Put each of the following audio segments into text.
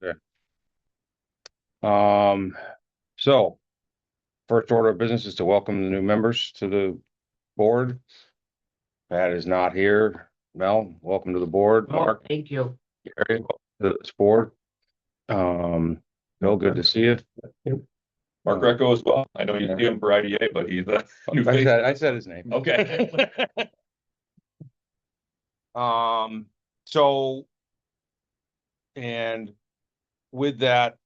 Okay. So first order of business is to welcome the new members to the board. Pat is not here. Mel, welcome to the board. Mark, Thank you. Gary, welcome to this board. Bill, good to see you. Mark Greco as well. I know you see him for IDA, but he's a new face. I said his name. Okay. So, and with that,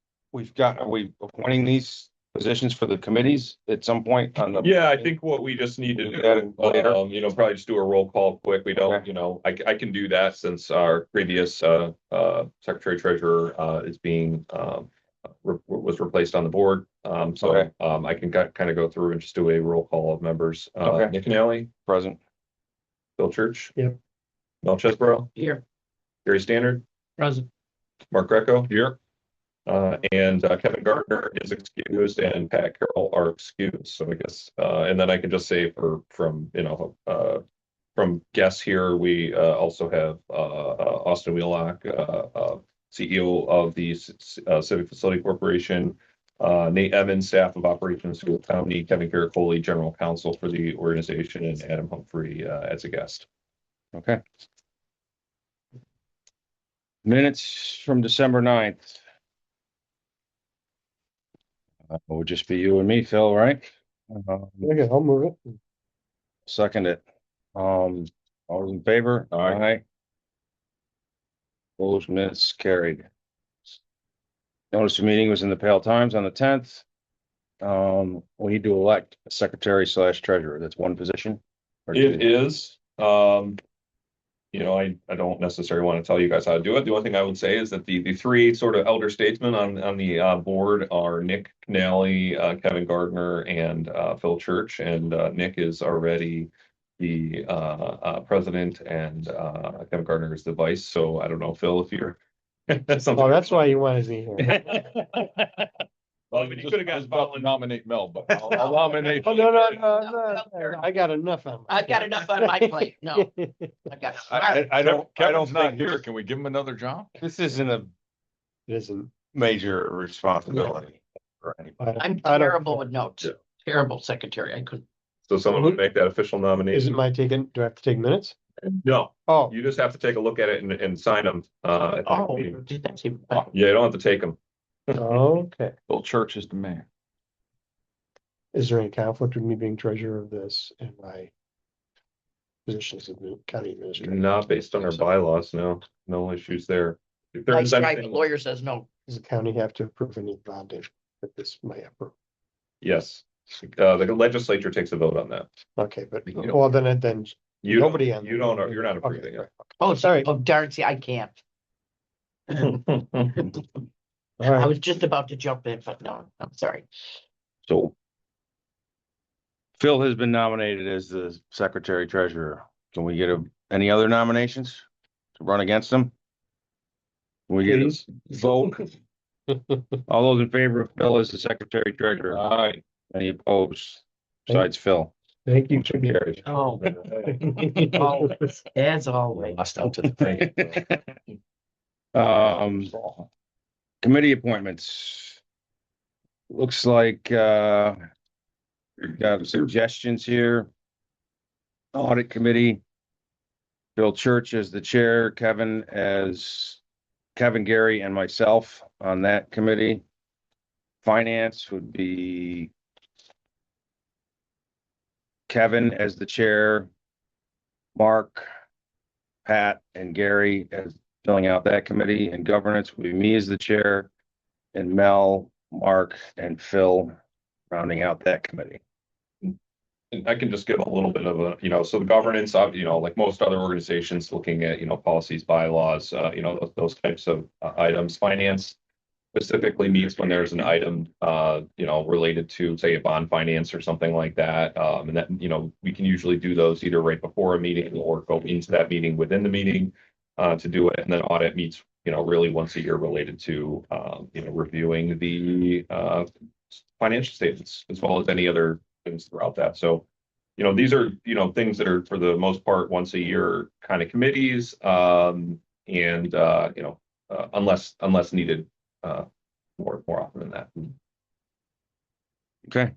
are we appointing these positions for the committees at some point on the? Yeah, I think what we just need to do, later. probably just do a roll call quick. We don't, Okay. I can do that since our previous secretary treasurer is being was replaced on the board. Okay. I can kind of go through and just do a roll call of members. Okay. Nick Canale, Present. Bill Church. Yep. Mel Chesborough. Here. Gary Standard. Present. Mark Greco. Here. And Kevin Gardner is excused and Pat Carroll are excused. So I guess, and then I can just say from guests here, we also have Austin Wheelock, CEO of the Civic Facility Corporation, Nate Evans, staff of operations, School County, Kevin Caracoli, general counsel for the organization, and Adam Humphrey as a guest. Okay. Minutes from December 9th. It would just be you and me, Phil, right? Okay, I'll move it. Second it. All those in favor? Aye. Opposed, minutes carried. Notice the meeting was in the Pale Times on the 10th. We need to elect a secretary / treasurer. That's one position. It is. I don't necessarily want to tell you guys how to do it. The only thing I would say is that the three sort of elder statesmen on the board are Nick Canale, Kevin Gardner, and Phil Church. And Nick is already the president, and Kevin Gardner is the vice. So I don't know, Phil, if you're. Oh, that's why you wanted me here. Well, you could have gotten about to nominate Mel, but I'll nominate. Oh, no. I got enough on. I've got enough on my plate. No, I got. I don't Kevin's not think here. Can we give him another job? this isn't a It isn't. major responsibility for anybody. I'm I don't- terrible with notes. Yeah. Terrible secretary. I couldn't. So someone would make that official Is nomination. it my taking? Do I have to take minutes? No, Oh, you just have to take a look at it and sign them. At the Oh, meeting. did that seem? Yeah, you don't have to take them. okay. Bill Church is the mayor. Is there any conflict with me being treasurer of this and my position as county administrator? Not based on our bylaws, no issues there. If Like, there's private anything, lawyer says no. Does the county have to approve any bonding that this may approve? yes, the legislature takes a vote on that. Okay, but You don't- well, then You nobody don't, on. you don't, you're not Okay, approving right. Oh, Sorry. Oh, darn, see, I can't. it. All I right. was just about to jump in, but no, I'm sorry. So Phil has been nominated as the secretary treasurer. Can we get any other nominations to run against him? Can we get Please. a vote? All those in favor of Phil as the secretary treasurer? Aye. Any opposed? Besides Phil. Thank you. Motion carries. Oh, always, as always. Lost out to the bank. Committee appointments. Looks like we've got suggestions here. Audit committee. Bill Church as the chair, Kevin, Gary, and myself on that committee. Finance would be Kevin as the chair, Mark, Pat, and Gary as filling out that committee, and governance would be me as the chair, and Mel, Mark, and Phil rounding out that committee. And I can just give a little bit of a, so the governance of, like most other organizations looking at, policies, bylaws, those types of items. Finance specifically meets when there's an item, related to, say, a bond finance or something like that. And that, we can usually do those either right before a meeting or go into that meeting within the meeting to do it. And then audit meets, really once a year related to, reviewing the financial statements as well as any other things throughout that. So, these are, things that are for the most part once a year kind of committees. Unless needed more often than that. Okay,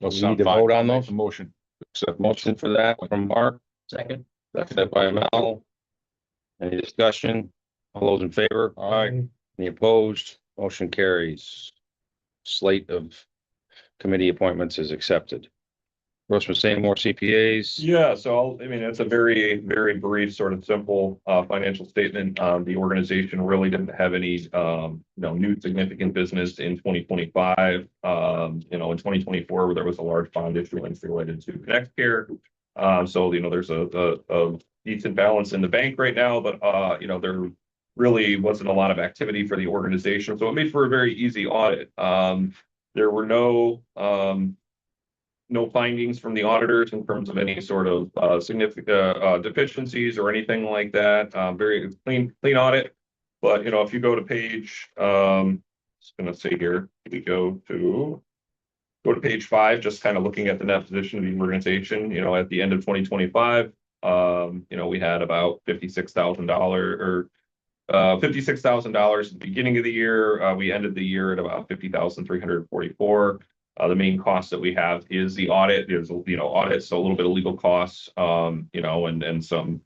Well, We sound need to fine. vote on I'll make those? the motion. Accept motion for that from Mark, Second. seconded by Mel. Any discussion? All those in favor? All right, Any opposed? Motion carries. Slate of committee appointments is accepted. Grossman Seymour CPAs. Yeah, so I mean, it's a very, very brief, sort of simple financial statement. The organization really didn't have any new significant business in 2025. In 2024, there was a large bond issuance related to Connect Care. So there's a decent balance in the bank right now, but there really wasn't a lot of activity for the organization. So it made for a very easy audit. There were no findings from the auditors in terms of any sort of significant deficiencies or anything like that. Very clean audit. But if you go to page, just gonna say here, we go to page 5, just kind of looking at the net position of the organization. At the end of 2025, we had about $56,000 or $56,000 at the beginning of the year. We ended the year at about 50,344. The main cost that we have is the audit. There's audits, so a little bit of legal costs, and some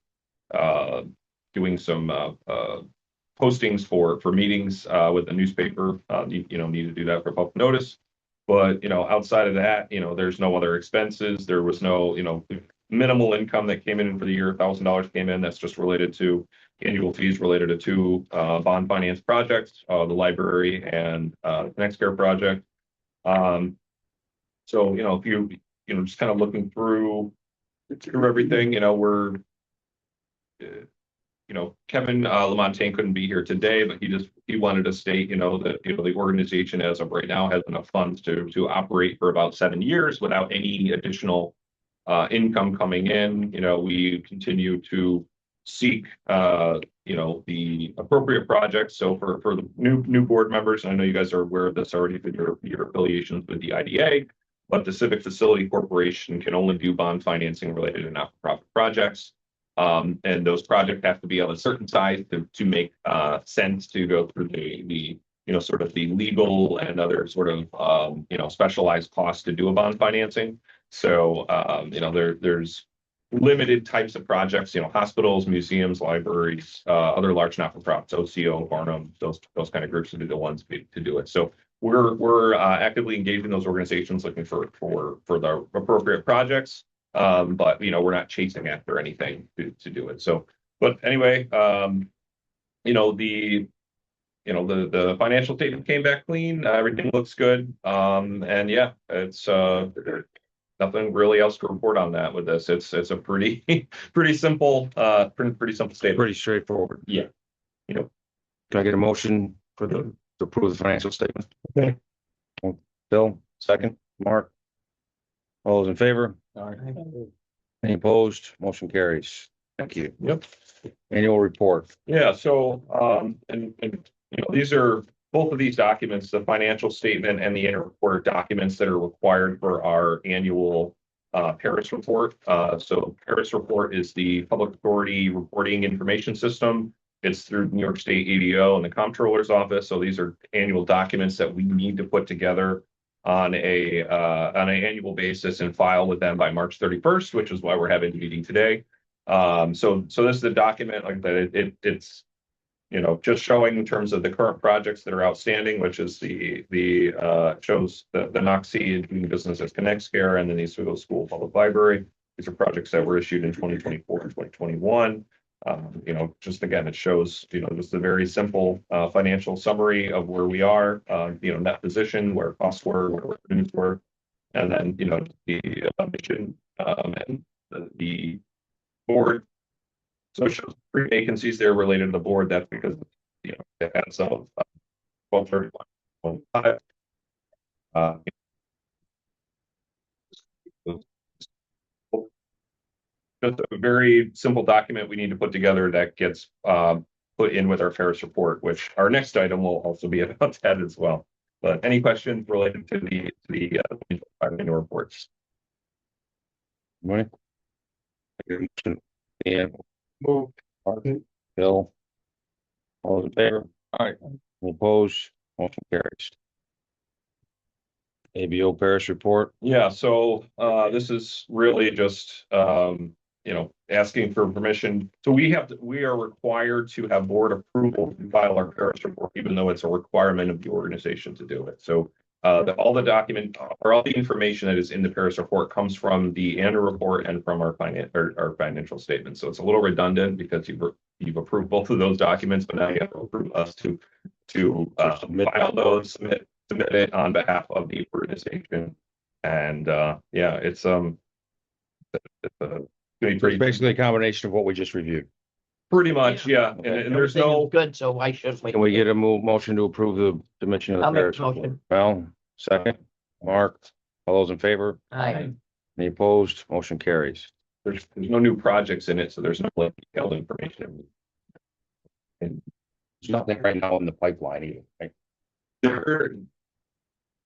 doing some postings for meetings with the newspaper. Need to do that for public notice. But outside of that, there's no other expenses. There was no minimal income that came in for the year. $1,000 came in. That's just related to annual fees related to 2 bond finance projects, the library and Next Care project. So if you just kind of looking through everything, we're Kevin Lamontagne couldn't be here today, but he wanted to state that the organization as of right now has enough funds to operate for about 7 years without any additional income coming in. We continue to seek the appropriate projects. So for the new board members, and I know you guys are aware of this already through your affiliations with the IDA, but the Civic Facility Corporation can only do bond financing related to not-for-profit projects. And those projects have to be of a certain size to make sense to go through the sort of the legal and other sort of specialized costs to do a bond financing. So there's limited types of projects, hospitals, museums, libraries, other large not-for-profits, OCO, Barnum, those kind of groups would be the ones to do it. So we're actively engaged in those organizations looking for the appropriate projects. But we're not chasing after anything to do it. So, but anyway, the financial statement came back clean. Everything looks good. And yeah, it's nothing really else to report on that with this. It's a pretty simple pretty simple statement. Pretty straightforward. Yeah. Can I get a motion to approve the financial statement? Okay. Bill, second. Mark. All those in favor? all right. Any opposed? Motion carries. Thank you. Yep. Annual report. Yeah, so and these are both of these documents, the financial statement and the annual report documents that are required for our annual Paris report. So Paris report is the public authority reporting information system. It's through New York State ADO and the comptroller's office. So these are annual documents that we need to put together on an annual basis and file with them by March 31st, which is why we're having the meeting today. So this is a document like that. It's just showing in terms of the current projects that are outstanding, which is shows the NOXC doing business as Connect Care and the Eastville School Public Library. These are projects that were issued in 2024 and 2021. Just again, it shows, just a very simple financial summary of where we are, net position, where costs were, where revenues were, and then, the mission and the board. So it shows 3 vacancies there related to the board. That's because, they had some of 1231, 5. Just a very simple document we need to put together that gets put in with our Ferris report, which our next item will also be about that as well. But any questions related to the annual reports? Money? Yeah. Move. Bill. All those in favor? All right. Any opposed? Motion carries. ABO Parish Report. Yeah, so this is really just asking for permission. So we are required to have board approval to file our parish report, even though it's a requirement of the organization to do it. So all the document or all the information that is in the parish report comes from the annual report and from our financial statements. So it's a little redundant because you've approved both of those documents, but now you have to approve us to file those, submit it on behalf of the organization. And it's gonna be It's pretty basically a combination of what we just reviewed. pretty much, yeah. And there's Everything is no, good, so why should we? Can we get a motion to approve the dimension of the I'll make parish the report? motion. Mel, second. Mark, all those in favor? Aye. Any opposed? Motion carries. there's no new projects in it, so there's no like detailed information. And There's nothing right now in the pipeline either, right? they're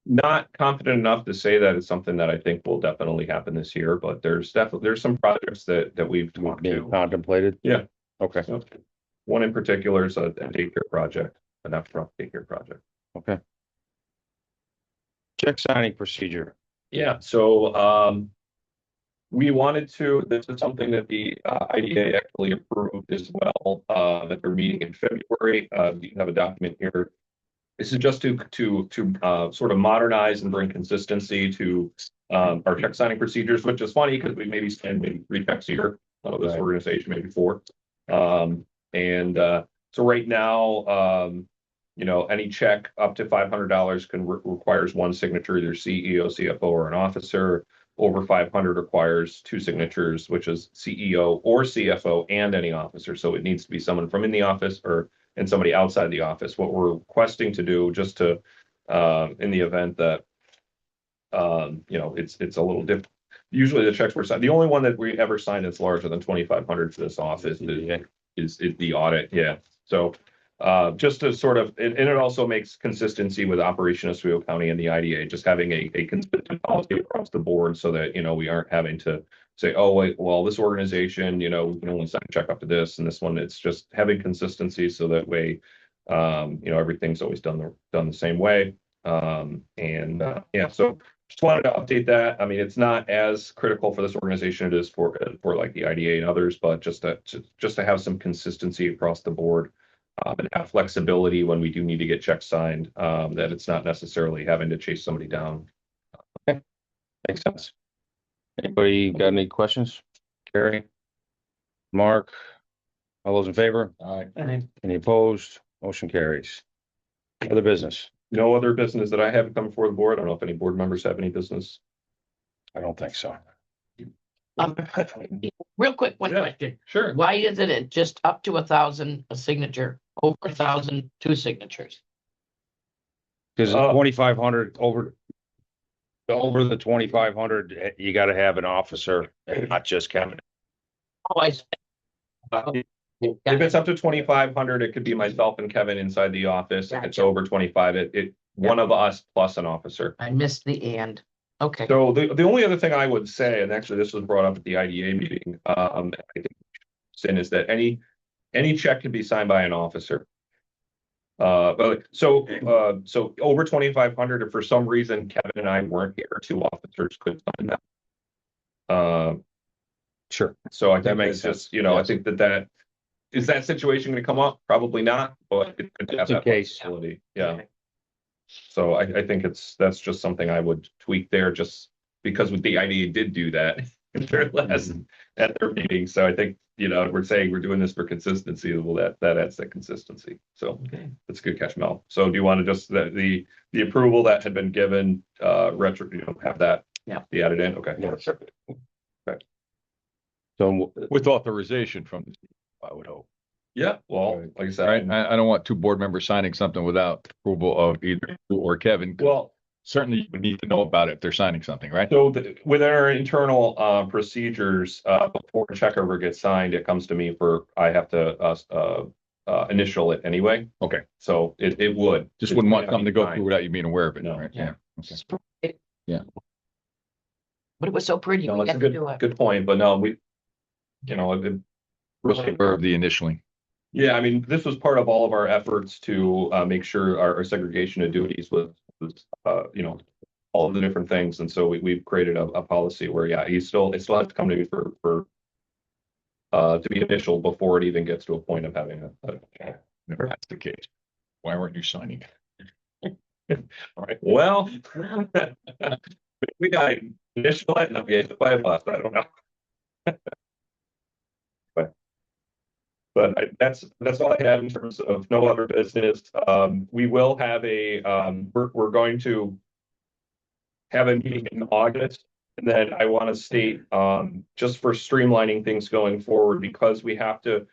not confident enough to say that it's something that I think will definitely happen this year, but there's some projects that we've talked Being to. contemplated? Yeah. Okay, So, one in particular is a daycare project, an upfront daycare project. okay. Check signing procedure. Yeah, so we wanted to, this is something that the IDA actually approved as well at their meeting in February. You have a document here. This is just to sort of modernize and bring consistency to our check signing procedures, which is funny because we maybe spend maybe 3 checks a year out of this Right. organization, maybe 4. So right now, any check up to $500 requires 1 signature, either CEO, CFO, or an officer. Over 500 requires 2 signatures, which is CEO or CFO and any officer. So it needs to be someone from in the office and somebody outside the office. What we're requesting to do, just to in the event that it's a little different. Usually the checks were signed. The only one that we ever signed that's larger than 2,500 for this office is the audit. Yeah. So just to sort of, and it also makes consistency with Operation Oswego County and the IDA, just having a consistent policy across the board so that, we aren't having to say, oh, wait, well, this organization, we can only sign a check up to this and this one. It's just having consistency so that way, everything's always done the same way. So just wanted to update that. I mean, it's not as critical for this organization it is for like the IDA and others, but just to have some consistency across the board. And have flexibility when we do need to get checks signed, that it's not necessarily having to chase somebody down. Makes sense. Anybody got any questions? Carrie? Mark? All those in favor? Aye. Any opposed? Motion carries. Other business? No other business that I have come before the board. I don't know if any board members have any business. I don't think so. Real quick, one Yeah. question. Sure. Why isn't it just up to 1,000 a signature, over 1,000 2 signatures? Because Oh. 2,500 over the 2,500, you got to have an officer and not just Kevin. Oh, If it's up to 2,500, it could be myself and Kevin inside the office. If it's Gotcha. over 25, one of us plus an officer. I missed the and. Okay. So the only other thing I would say, and actually this was brought up at the IDA meeting, I think is that any check can be signed by an officer. So over 2,500, if for some reason Kevin and I weren't here, 2 officers could sign that. Sure. So I That think makes that's just, sense. I Yes. think that is that situation going to come up? Probably not, but it could have Just in that case. flexibility. Yeah. So I think that's just something I would tweak there, just because with the IDA did do that at their meeting. So I think, we're saying we're doing this for consistency. Well, that adds that consistency. So that's a good catch, Mel. So do you want to just the approval that had been given, have that be added in? Okay. Yeah, sure. So With authorization from, I would hope. Yeah. Well, like I said, Right? I don't want 2 board members signing something without approval of either you or Kevin. well, Certainly you would need to know about it if they're signing something, right? so within our internal procedures, before a check ever gets signed, it comes to me I have to initial it anyway. Okay. So it would. Just It wouldn't want may not something be to go signed. through without you being aware of it, No. right? Yeah. Okay. Yeah. But it was so pretty. No, We that's a had to do it. good point, but no, we, We're aware of the initialing. Yeah, I mean, this was part of all of our efforts to make sure our segregation of duties was you know, all of the different things. And so we've created a policy where, yeah, it still has to come to me for to be initial before it even gets to a point of having a. If that's the case, why weren't you signing? All right, well, we got initial it and we had to play last, I don't know. But that's all I have in terms of no other business. We will have we're going to have a meeting in August. And then I want to state, just for streamlining things going forward, because we have to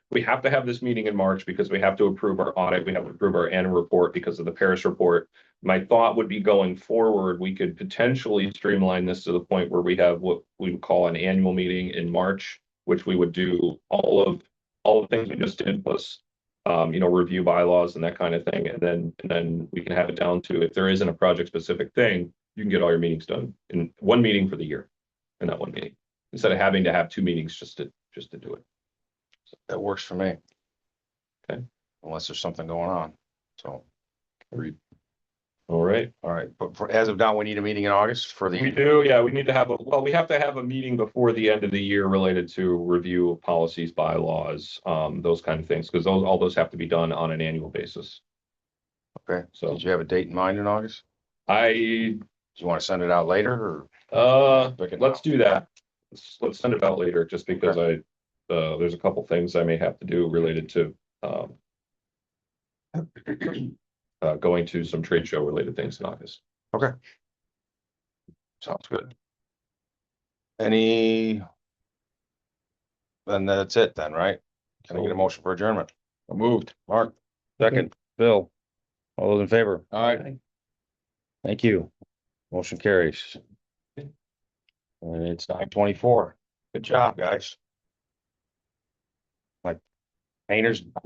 have this meeting in March because we have to approve our audit, we have to approve our annual report because of the Paris report. My thought would be going forward, we could potentially streamline this to the point where we have what we would call an annual meeting in March, which we would do all the things we just did, plus review bylaws and that kind of thing. And then we can have it down to, if there isn't a project specific thing, you can get all your meetings done in one meeting for the year, in that one meeting, instead of having to have two meetings just to do it. That works for me. Okay. Unless there's something going on. So, All right. all right, but as of now, we need a meeting in August for We the, do, yeah, we have to have a meeting before the end of the year related to review of policies, bylaws, those kind of things, because all those have to be done on an annual basis. okay, So did you have a date in mind in August? I, Do you want to send it out later or? let's do that. Let's send it out later, just because there's a couple things I may have to do related to, going to some trade show related things in August. Okay. Sounds good. Any? Then that's it then, right? Can I get a motion for adjournment? Moved. Mark, second, Bill, all those in favor? All right. Thank you. Motion carries. And it's 9:24. Good job, guys. Like painters